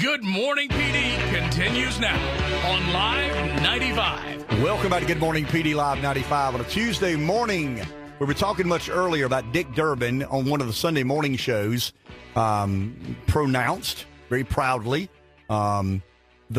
Good Morning PD continues now on Live 95. Welcome back to Good Morning PD Live 95 on a Tuesday morning. We were talking much earlier about Dick Durbin on one of the Sunday morning shows, pronounced very proudly the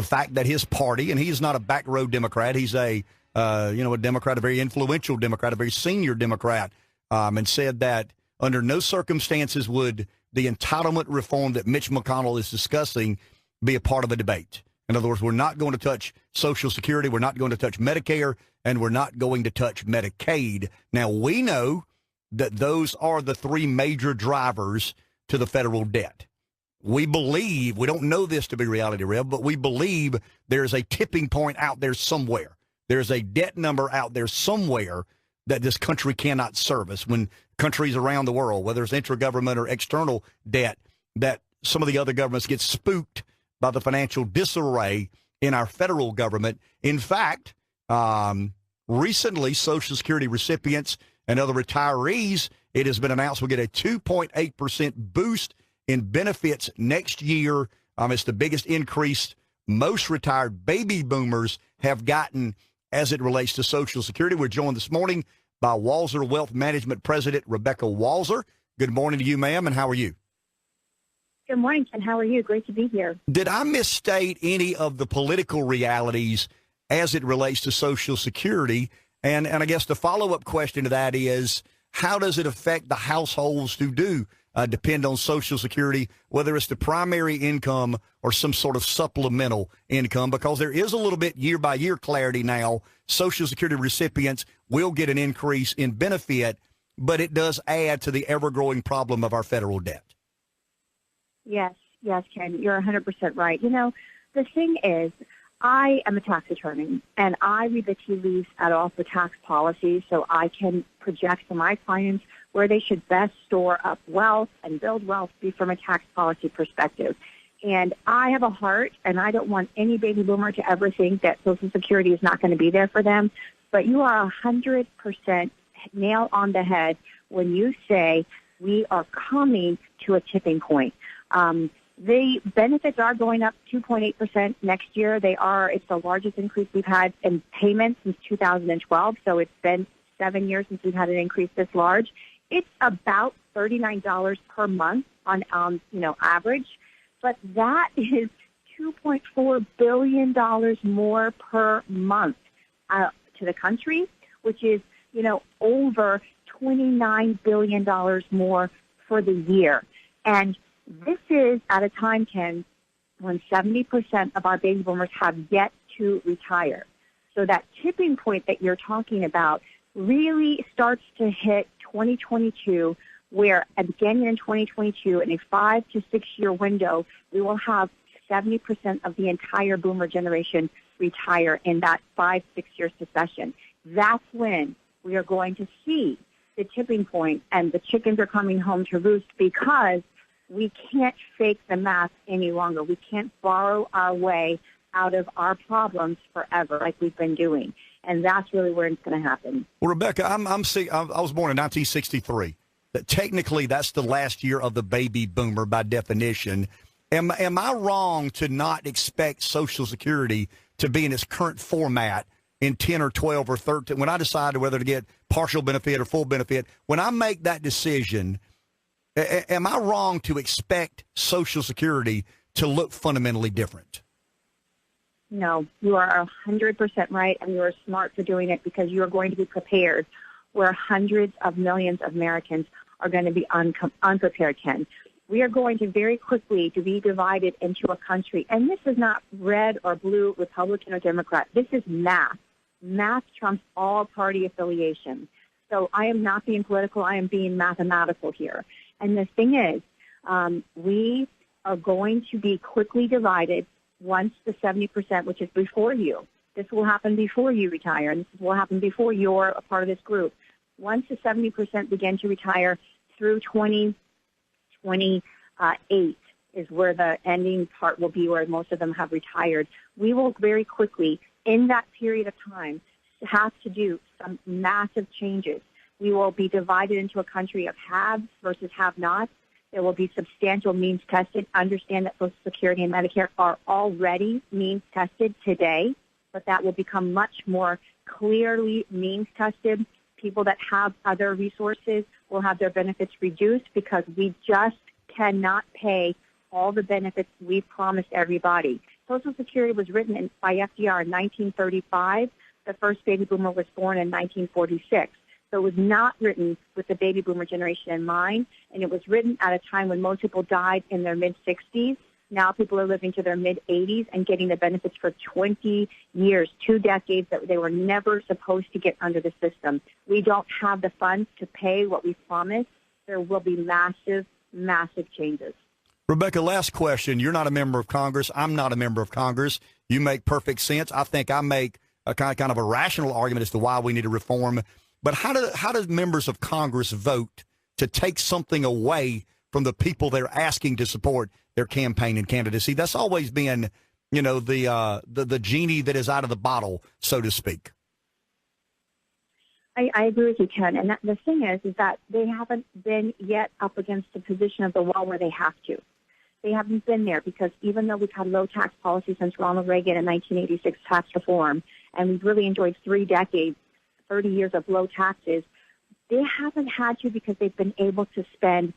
fact that his party, and he's not a back row Democrat, he's a Democrat, a very influential Democrat, a very senior Democrat, and said that under no circumstances would the entitlement reform that Mitch McConnell is discussing be a part of a debate. In other words, we're not going to touch Social Security, we're not going to touch Medicare, and we're not going to touch Medicaid. Now, we know that those are the three major drivers to the federal debt. We believe, we don't know this to be reality, Rev, but we believe there's a tipping point out there somewhere. There's a debt number out there somewhere that this country cannot service. When countries around the world, whether it's intragovernment or external debt, that some of the other governments get spooked by the financial disarray in our federal government. In fact, recently, Social Security recipients and other retirees, it has been announced we'll get a 2.8% boost in benefits next year. It's the biggest increase most retired baby boomers have gotten as it relates to Social Security. We're joined this morning by Walser Wealth Management President Rebecca Walser. Good morning to you, ma'am, and how are you? Good morning, Ken. How are you? Great to be here. Did I misstate any of the political realities as it relates to Social Security? And I guess the follow-up question to that is, how does it affect the households who do depend on Social Security, whether it's the primary income or some sort of supplemental income? Because there is a little bit year-by-year clarity now. Social Security recipients will get an increase in benefit, but it does add to the ever-growing problem of our federal debt. Yes, Ken, you're 100% right. You know, the thing is, I am a tax attorney, and I read the tea leaves out of the tax policy so I can project to my clients where they should best store up wealth and build wealth from a tax policy perspective. And I have a heart, and I don't want any baby boomer to ever think that Social Security is not going to be there for them. But you are 100% nail on the head when you say we are coming to a tipping point. The benefits are going up 2.8% next year. It's the largest increase we've had in payments since 2012. So it's been 7 years since we've had an increase this large. It's about $39 per month on average, but that is $2.4 billion more per month to the country, which is, over $29 billion more for the year. And this is at a time, Ken, when 70% of our baby boomers have yet to retire. So that tipping point that you're talking about really starts to hit 2022, where beginning in 2022, in a 5 to 6 year window, we will have 70% of the entire boomer generation retire in that 5-6 year succession. That's when we are going to see the tipping point, and the chickens are coming home to roost, because we can't fake the math any longer. We can't borrow our way out of our problems forever like we've been doing. And that's really where it's going to happen. Well, Rebecca, I was born in 1963. Technically, that's the last year of the baby boomer by definition. Am I wrong to not expect Social Security to be in its current format in 10 or 12 or 13? When I decide whether to get partial benefit or full benefit, when I make that decision, am I wrong to expect Social Security to look fundamentally different? No, you are 100% right, and you are smart for doing it, because you are going to be prepared where hundreds of millions of Americans are going to be unprepared, Ken. We are going to very quickly to be divided into a country, and this is not red or blue, Republican or Democrat. This is math. Math trumps all party affiliation. So I am not being political. I am being mathematical here. And the thing is, we are going to be quickly divided once the 70%, which is before you. This will happen before you retire, and this will happen before you're a part of this group. Once the 70% begin to retire through 2028 is where the ending part will be, where most of them have retired. We will very quickly, in that period of time, have to do some massive changes. We will be divided into a country of haves versus have-nots, There will be substantial means tested. Understand that Social Security and Medicare are already means tested today, but that will become much more clearly means tested. People that have other resources will have their benefits reduced because we just cannot pay all the benefits we promised everybody. Social Security was written by FDR in 1935. The first baby boomer was born in 1946. So it was not written with the baby boomer generation in mind, and it was written at a time when most people died in their mid-60s. Now people are living to their mid-80s and getting the benefits for 20 years, 2 decades that they were never supposed to get under the system. We don't have the funds to pay what we promised. There will be massive, massive changes. Rebecca, last question. You're not a member of Congress. I'm not a member of Congress. You make perfect sense. I think I make a kind of a rational argument as to why we need to reform. But how do members of Congress vote to take something away from the people they're asking to support their campaign and candidacy? That's always been, the genie that is out of the bottle, so to speak. I agree with you, Ken. And the thing is that they haven't been yet up against the position of the wall where they have to. They haven't been there because even though we've had low tax policy since Ronald Reagan in 1986 tax reform, and we've really enjoyed 3 decades, 30 years of low taxes, they haven't had to because they've been able to spend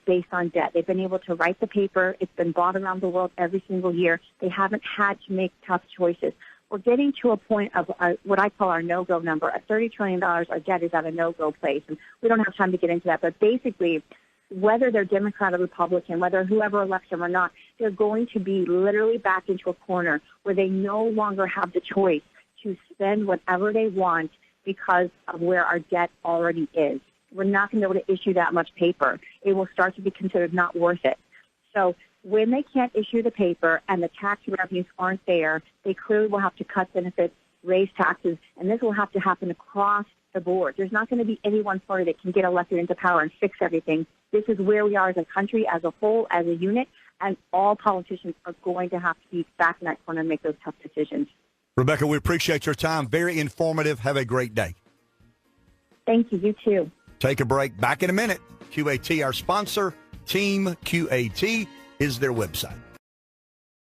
based on debt. They've been able to write the paper. It's been bought around the world every single year. They haven't had to make tough choices. We're getting to a point of what I call our no-go number. At $30 trillion, our debt is at a no-go place. And we don't have time to get into that. But basically, whether they're Democrat or Republican, whether whoever elects them or not, they're going to be literally back into a corner where they no longer have the choice to spend whatever they want because of where our debt already is. We're not going to be able to issue that much paper. It will start to be considered not worth it. So when they can't issue the paper and the tax revenues aren't there, they clearly will have to cut benefits, raise taxes, and this will have to happen across the board. There's not going to be any one party that can get elected into power and fix everything. This is where we are as a country, as a whole, as a unit, and all politicians are going to have to be back in that corner and make those tough decisions. Rebecca, we appreciate your time. Very informative. Have a great day. Thank you. You too. Take a break. Back in a minute. QAT, our sponsor. Team QAT is their website.